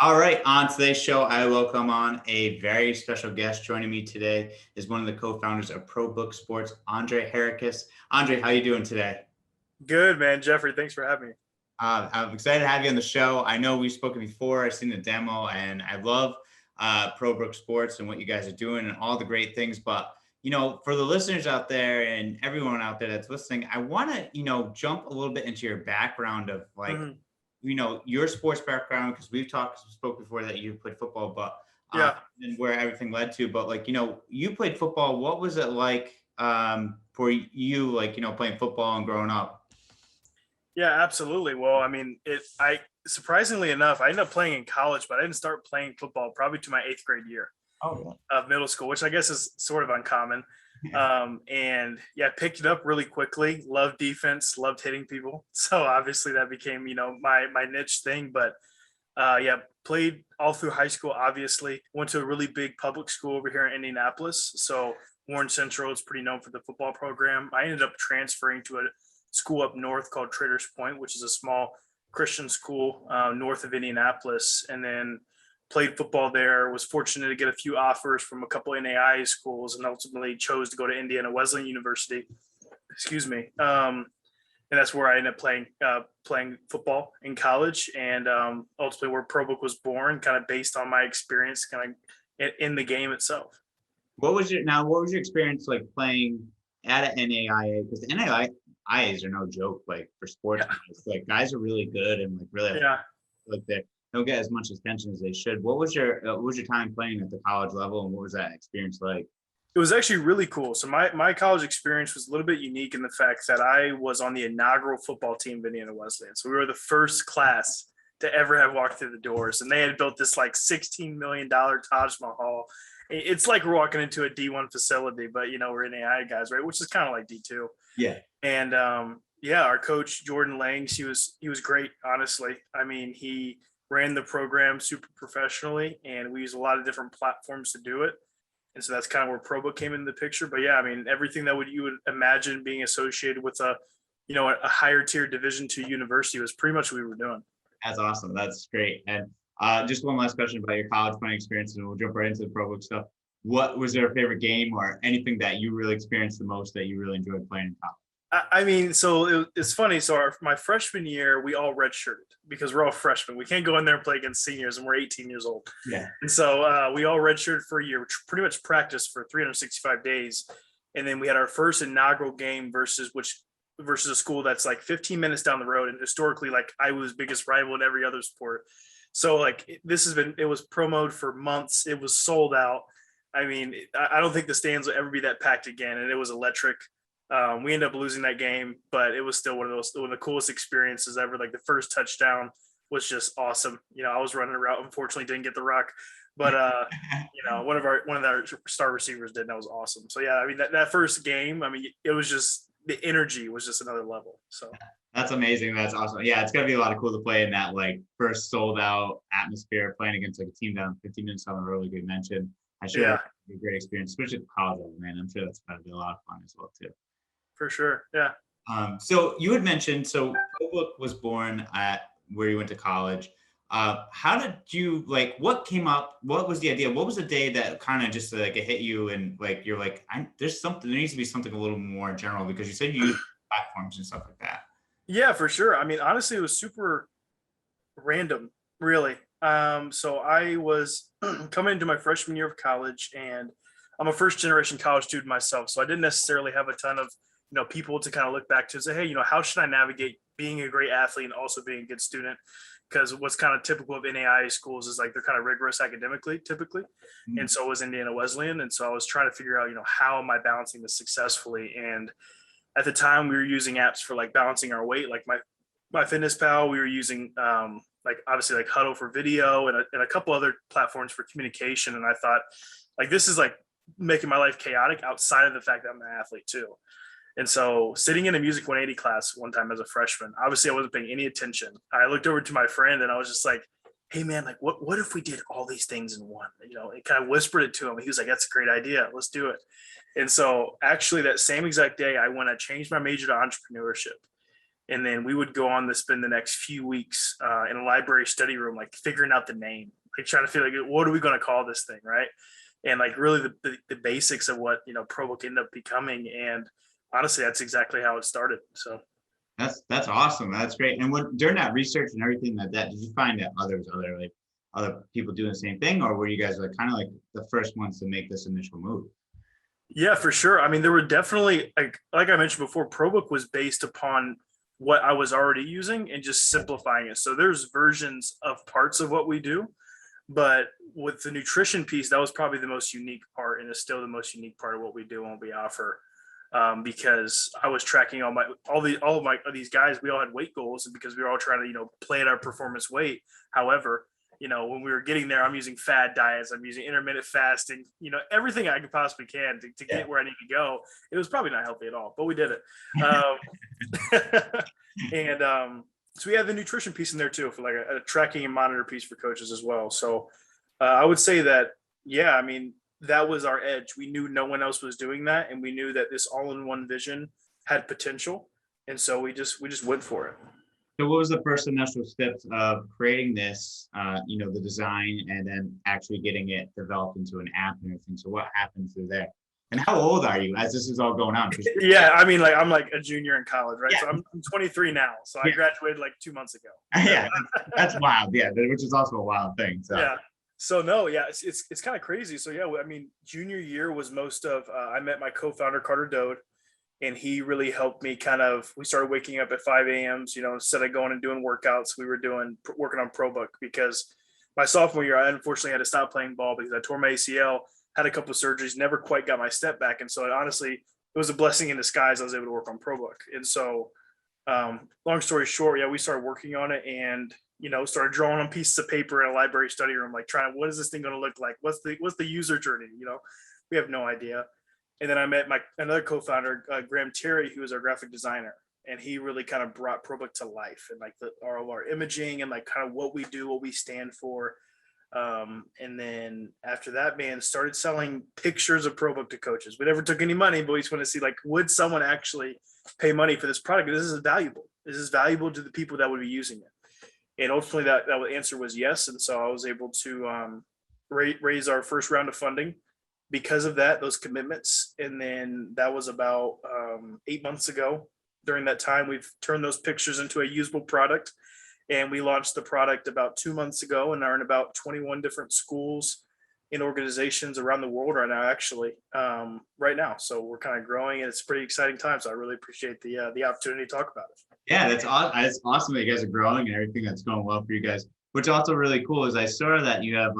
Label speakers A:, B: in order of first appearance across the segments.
A: All right, on today's show, I welcome on a very special guest. Joining me today is one of the co-founders of Probook Sports, Andre Harakas. Andre, how you doing today?
B: Good, man. Jeffrey, thanks for having me.
A: I'm excited to have you on the show. I know we've spoken before. I've seen the demo, and I love Probook Sports and what you guys are doing and all the great things. But for the listeners out there and everyone out there that's listening, I want to jump a little bit into your background of
B: Mhm.
A: your sports background, because we've spoke before that you played football, but
B: Yeah.
A: and where everything led to. But you played football. What was it like for you, playing football and growing up?
B: Yeah, absolutely. Well, I mean, I surprisingly enough, I ended up playing in college, but I didn't start playing football probably to my eighth grade year
A: Oh,
B: of middle school, which I guess is sort of uncommon.
A: yeah.
B: And yeah, picked it up really quickly. Loved defense, loved hitting people. So obviously that became, my niche thing. But yeah, played all through high school. Obviously, went to a really big public school over here in Indianapolis. So Warren Central is pretty known for the football program. I ended up transferring to a school up north called Traders Point, which is a small Christian school north of Indianapolis, and then played football there. Was fortunate to get a few offers from a couple NAIA schools, and ultimately chose to go to Indiana Wesleyan University. Excuse me. And that's where I ended up playing football in college, and ultimately where Probook was born, kind of based on my experience, kind of in the game itself.
A: What was your experience like playing at an NAIA? Because the NAIAs are no joke, like for sports
B: Yeah,
A: guys. Like guys are really good and like really
B: yeah.
A: like they don't get as much attention as they should. What was your time playing at the college level, and what was that experience like?
B: It was actually really cool. So my college experience was a little bit unique in the fact that I was on the inaugural football team of Indiana Wesleyan. So we were the first class to ever have walked through the doors, and they had built this like $16 million Taj Mahal. It's like we're walking into a D1 facility, but we're NAI guys, right? Which is kind of like D2.
A: Yeah.
B: And yeah, our coach Jordan Langs, he was great. Honestly, I mean, he ran the program super professionally, and we use a lot of different platforms to do it. And so that's kind of where Probook came into the picture. But yeah, I mean, everything that you would imagine being associated with a higher tier Division II university was pretty much what we were doing.
A: That's awesome. That's great. And just one last question about your college playing experience, and we'll jump right into the pro book stuff. What was your favorite game or anything that you really experienced the most that you really enjoyed playing in college?
B: I mean, so it's funny. So my freshman year, we all redshirted because we're all freshmen. We can't go in there and play against seniors, and we're 18 years old.
A: Yeah.
B: And so we all redshirted for a year, which pretty much practiced for 365 days. And then we had our first inaugural game versus a school that's like 15 minutes down the road. And historically, like Iowa's biggest rival in every other sport. So like it was promoted for months. It was sold out. I mean, I don't think the stands will ever be that packed again. And it was electric. We ended up losing that game, but it was still one of the coolest experiences ever. Like the first touchdown was just awesome. I was running a route, unfortunately didn't get the rock, but one of our star receivers did, and that was awesome. So yeah, I mean that first game, I mean, it was just, the energy was just another level. So
A: That's amazing. That's awesome. Yeah, it's gonna be a lot of cool to play in that like first sold out atmosphere, playing against like a team down 15 minutes down the road, like you mentioned. I'm sure
B: yeah,
A: that's a great experience, especially at the college level, man. I'm sure that's gonna be a lot of fun as well too.
B: for sure. Yeah.
A: So you had mentioned, so Probook was born at where you went to college. How did you like? What came up? What was the idea? What was the day that kind of just like it hit you and like you're like, there's something. There needs to be something a little more general, because you said you use platforms and stuff like that.
B: Yeah, for sure. I mean, honestly, it was super random, really. So I was coming into my freshman year of college, and I'm a first generation college student myself. So I didn't necessarily have a ton of people to kind of look back to and say, hey, how should I navigate being a great athlete and also being a good student? Because what's kind of typical of NAIA schools is like they're kind of rigorous academically, typically, and
A: Mm.
B: so was Indiana Wesleyan. And so I was trying to figure out, how am I balancing this successfully? And at the time, we were using apps for like balancing our weight, like my Fitness Pal. We were using like obviously like Huddle for video, and a couple other platforms for communication. And I thought, like, this is like making my life chaotic outside of the fact that I'm an athlete too. And so sitting in a Music 180 class one time as a freshman, obviously I wasn't paying any attention. I looked over to my friend and I was just like, hey man, like what if we did all these things in one? It kind of whispered it to him. He was like, that's a great idea. Let's do it. And so actually that same exact day, I changed my major to entrepreneurship. And then we would go on to spend the next few weeks in a library study room, like figuring out the name, like trying to feel like, what are we going to call this thing, right? And like really the basics of what, Probook ended up becoming. And honestly, that's exactly how it started. So
A: That's awesome. That's great. And when during that research and everything like that, did you find that other people doing the same thing, or were you guys like kind of like the first ones to make this initial move?
B: yeah, for sure. I mean, there were definitely like I mentioned before, Probook was based upon what I was already using and just simplifying it. So there's versions of parts of what we do, but with the nutrition piece, that was probably the most unique part, and is still the most unique part of what we do and what we offer. Because I was tracking all of these guys, we all had weight goals, and because we were all trying to play at our performance weight. However, when we were getting there, I'm using fad diets, I'm using intermittent fasting, everything I could possibly can to get where I need to go. It was probably not healthy at all, but we did it. And so we have the nutrition piece in there too, for like a tracking and monitor piece for coaches as well. So I would say that, yeah, I mean, that was our edge. We knew no one else was doing that, and we knew that this all-in-one vision had potential, and so we just went for it.
A: So what was the first initial steps of creating this, the design, and then actually getting it developed into an app and everything? So what happened through there? And how old are you as this is all going on?
B: Yeah, I mean, like I'm like a junior in college, right?
A: Yeah.
B: So I'm 23 now. So I graduated like 2 months ago.
A: Yeah, that's wild. Yeah, which is also a wild thing. So.
B: Yeah. So no, yeah, it's kind of crazy. So yeah, I mean, junior year was most of. I met my co-founder Carter Dode, and he really helped me. We started waking up at 5 a.m. Instead of going and doing workouts, we were working on Probook, because my sophomore year, I unfortunately had to stop playing ball because I tore my ACL, had a couple of surgeries, never quite got my step back, and so honestly, it was a blessing in disguise. I was able to work on Probook, and so long story short, yeah, we started working on it, and started drawing on pieces of paper in a library study room, like trying to, what is this thing going to look like? What's the user journey? We have no idea. And then I met another co-founder, Graham Terry, who was our graphic designer, and he really kind of brought Probook to life, and like our imaging and like kind of what we do, what we stand for. And then after that, man, started selling pictures of Probook to coaches. We never took any money, but we just want to see, like, would someone actually pay money for this product? This is valuable. This is valuable to the people that would be using it. And ultimately that answer was yes. And so I was able to raise our first round of funding because of those commitments. And then that was about 8 months ago. During that time, we've turned those pictures into a usable product. And we launched the product about 2 months ago, and are in about 21 different schools and organizations around the world right now, actually, right now. So we're kind of growing, and it's a pretty exciting time. So I really appreciate the opportunity to talk about it.
A: Yeah, that's awesome. It's awesome that you guys are growing and everything that's going well for you guys. Which also really cool is I saw that you have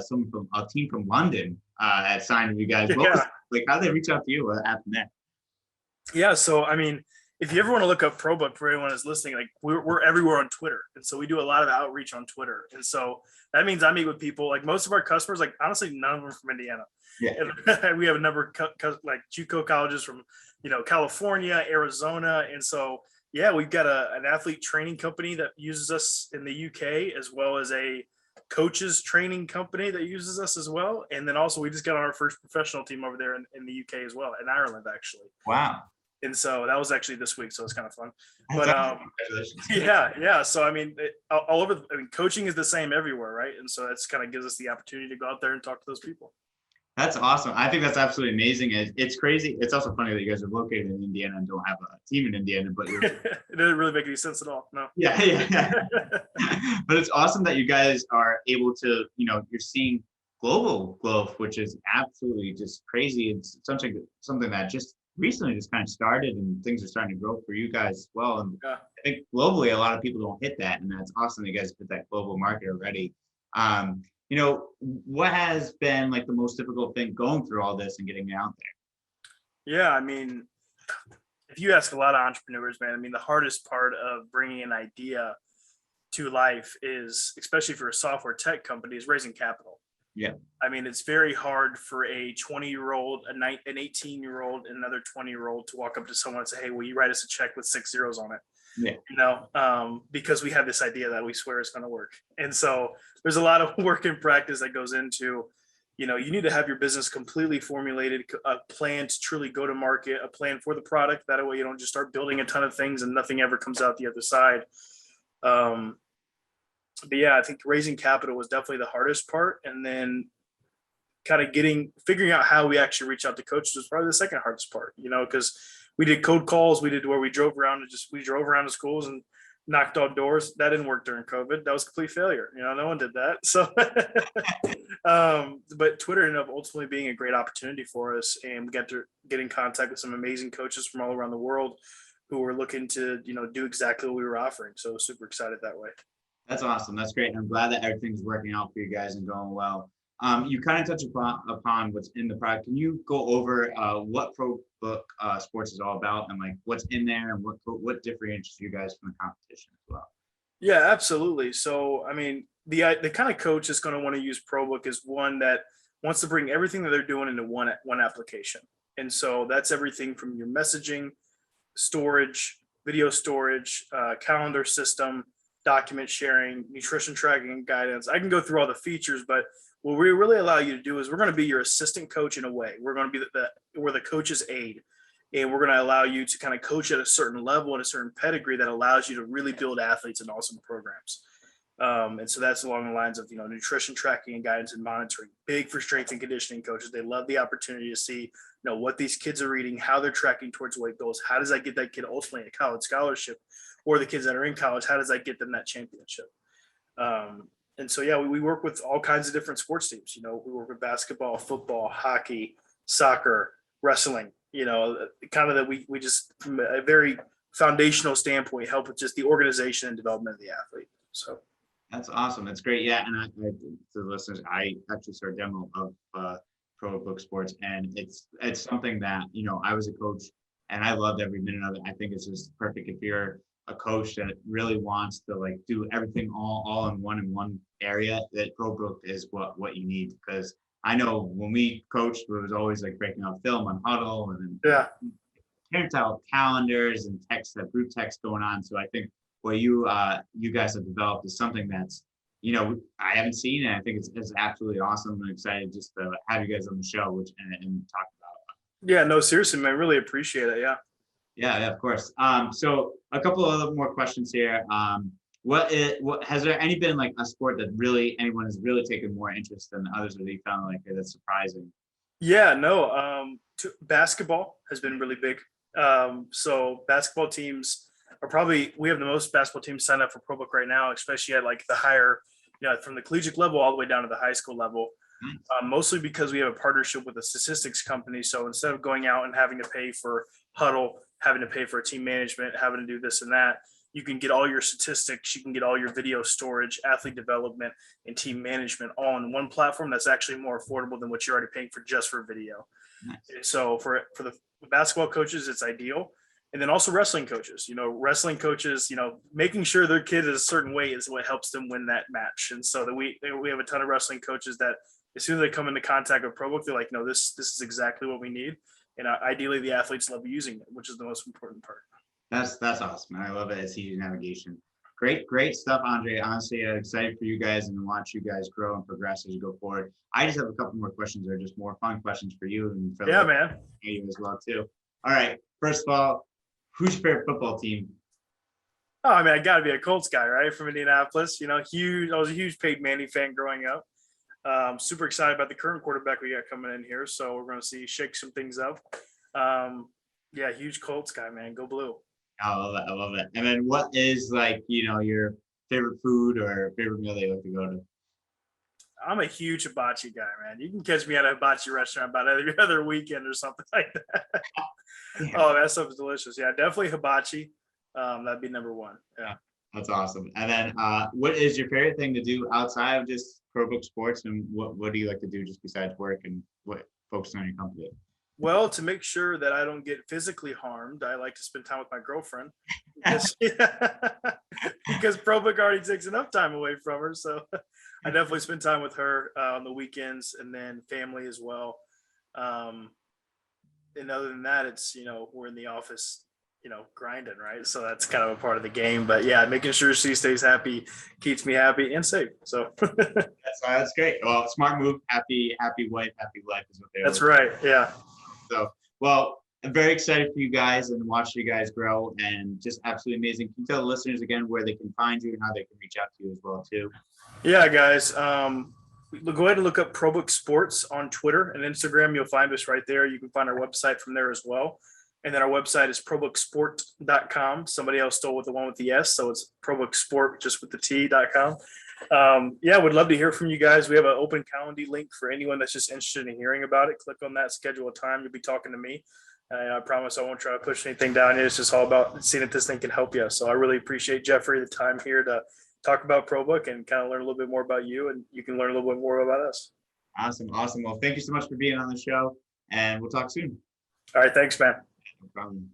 A: someone from a team from London at signed with you guys. How did they reach out to you? What happened there?
B: Yeah, so I mean, if you ever want to look up Probook, for anyone who's listening, like we're everywhere on Twitter, and so we do a lot of outreach on Twitter, and so that means I meet with people. Like most of our customers, like honestly, none of them are from Indiana.
A: Yeah.
B: And we have a number of like JUCO colleges from California, Arizona, and so. Yeah, we've got an athlete training company that uses us in the UK, as well as a coaches training company that uses us as well. And then also we just got on our first professional team over there in the UK as well, in Ireland, actually.
A: Wow.
B: And so that was actually this week. So it's kind of fun. But
A: Congratulations.
B: Yeah. So, I mean, all over, coaching is the same everywhere, right? And so that's kind of gives us the opportunity to go out there and talk to those people.
A: That's awesome. I think that's absolutely amazing. It's crazy. It's also funny that you guys are located in Indiana and don't have a team in Indiana, but you're.
B: It doesn't really make any sense at all. No.
A: Yeah. But it's awesome that you guys are able to, you're seeing global growth, which is absolutely just crazy. It's something that just recently just kind of started, and things are starting to grow for you guys as well. And I think globally, a lot of people don't hit that, and that's awesome that you guys hit that global market already. What has been like the most difficult thing going through all this and getting it out there?
B: Yeah, I mean, if you ask a lot of entrepreneurs, man, I mean, the hardest part of bringing an idea to life is, especially for a software tech company, is raising capital.
A: Yeah.
B: I mean, it's very hard for a 20-year-old, an 18-year-old, and another 20-year-old to walk up to someone and say, hey, will you write us a check with 6 zeros on it?
A: Yeah.
B: Because we have this idea that we swear is going to work. And so there's a lot of work and practice that goes into, You need to have your business completely formulated, a plan to truly go to market, a plan for the product. That way you don't just start building a ton of things and nothing ever comes out the other side. But yeah, I think raising capital was definitely the hardest part. And then kind of figuring out how we actually reach out to coaches was probably the second hardest part, because we did cold calls. We did where we drove around to schools and knocked on doors. That didn't work during COVID. That was a complete failure. No one did that. So, but Twitter ended up ultimately being a great opportunity for us, and we got to get in contact with some amazing coaches from all around the world who were looking to, do exactly what we were offering. So super excited that way.
A: That's awesome. That's great. And I'm glad that everything's working out for you guys and going well. You kind of touched upon what's in the product. Can you go over what Probook Sports is all about and like what's in there and what differentiates you guys from the competition as well?
B: Yeah, absolutely. So, I mean, the kind of coach that's going to want to use Probook is one that wants to bring everything that they're doing into one application. And so that's everything from your messaging, storage, video storage, calendar system, document sharing, nutrition tracking, and guidance. I can go through all the features, but what we really allow you to do is we're going to be your assistant coach in a way. We're going to be we're the coach's aide, and we're going to allow you to kind of coach at a certain level and a certain pedigree that allows you to really build athletes in awesome programs. And so that's along the lines of, nutrition tracking and guidance and monitoring. Big for strength and conditioning coaches. They love the opportunity to see, what these kids are reading, how they're tracking towards weight goals. How does that get that kid ultimately a college scholarship, or the kids that are in college? How does that get them that championship? And so, yeah, we work with all kinds of different sports teams. We work with basketball, football, hockey, soccer, wrestling, kind of that we just, from a very foundational standpoint, help with just the organization and development of the athlete. So
A: that's awesome. That's great. Yeah. And to the listeners, I actually saw a demo of Probook Sports, and it's something that, I was a coach and I loved every minute of it. I think it's just perfect if you're a coach that really wants to like do everything all in one area. That Probook is what you need, because I know when we coached, it was always like breaking out film on huddle and then parent out calendars and group text going on. So I think what you guys have developed is something that's, I haven't seen, and I think it's absolutely awesome. I'm excited just to have you guys on the show, and talk about it.
B: Yeah, no, seriously, man, I really appreciate it. Yeah.
A: Yeah, of course. So a couple of other more questions here. What has there been like a sport that really anyone has really taken more interest than others, that you found like that's surprising?
B: Yeah, no. Basketball has been really big. So basketball teams we have the most basketball teams signed up for Probook right now, especially at like the higher, from the collegiate level all the way down to the high school level. Mostly because we have a partnership with a statistics company. So instead of going out and having to pay for huddle, having to pay for team management, having to do this and that, you can get all your statistics, you can get all your video storage, athlete development, and team management all in one platform that's actually more affordable than what you're already paying for just for video. Nice. So for the basketball coaches, it's ideal. And then also wrestling coaches, making sure their kid is a certain weight is what helps them win that match. And so that we have a ton of wrestling coaches that as soon as they come into contact with Probook, they're like, no, this is exactly what we need. And ideally the athletes love using it, which is the most important part.
A: That's awesome. I love it. It's easy navigation. Great stuff, Andre. Honestly, I'm excited for you guys and watch you guys grow and progress as you go forward. I just have a couple more questions. They're just more fun questions for you and for
B: man,
A: you as well too. All right. First of all, who's your favorite football team?
B: Oh, I mean, I got to be a Colts guy, right? From Indianapolis. Huge. I was a huge Peyton Manning fan growing up. Super excited about the current quarterback we got coming in here. So we're going to shake some things up. Yeah, huge Colts guy, man. Go blue.
A: I love it. And then what is like, your favorite food or favorite meal that you like to go to?
B: I'm a huge hibachi guy, man. You can catch me at a hibachi restaurant about every other weekend or something like that. Yeah. Oh, that stuff is delicious. Yeah, definitely hibachi. That'd be number one. Yeah.
A: That's awesome. And then what is your favorite thing to do outside of just Probook Sports, and what do you like to do just besides work and what focusing on your company?
B: Well, to make sure that I don't get physically harmed, I like to spend time with my girlfriend because Probook already takes enough time away from her. So I definitely spend time with her on the weekends, and then family as well. And other than that, it's, we're in the office, grinding, right? So that's kind of a part of the game. But yeah, making sure she stays happy keeps me happy and safe. So
A: That's great. Well, smart move. Happy wife, happy life is what they
B: that's
A: always say.
B: right. Yeah.
A: So, well, I'm very excited for you guys and watch you guys grow, and just absolutely amazing. Can you tell the listeners again where they can find you and how they can reach out to you as well too?
B: Yeah, guys. Go ahead and look up Probook Sports on Twitter and Instagram. You'll find us right there. You can find our website from there as well. And then our website is probooksport.com. Somebody else stole with the one with the S, so it's probooksport just with the T.com. Yeah, would love to hear from you guys. We have an open Calendly link for anyone that's just interested in hearing about it. Click on that, schedule a time. You'll be talking to me. And I promise I won't try to push anything down. It's just all about seeing if this thing can help you. So I really appreciate, Jeffrey, the time here to talk about Probook and kind of learn a little bit more about you, and you can learn a little bit more about us.
A: Awesome. Well, thank you so much for being on the show, and we'll talk soon.
B: All right. Thanks, man.
A: No problem.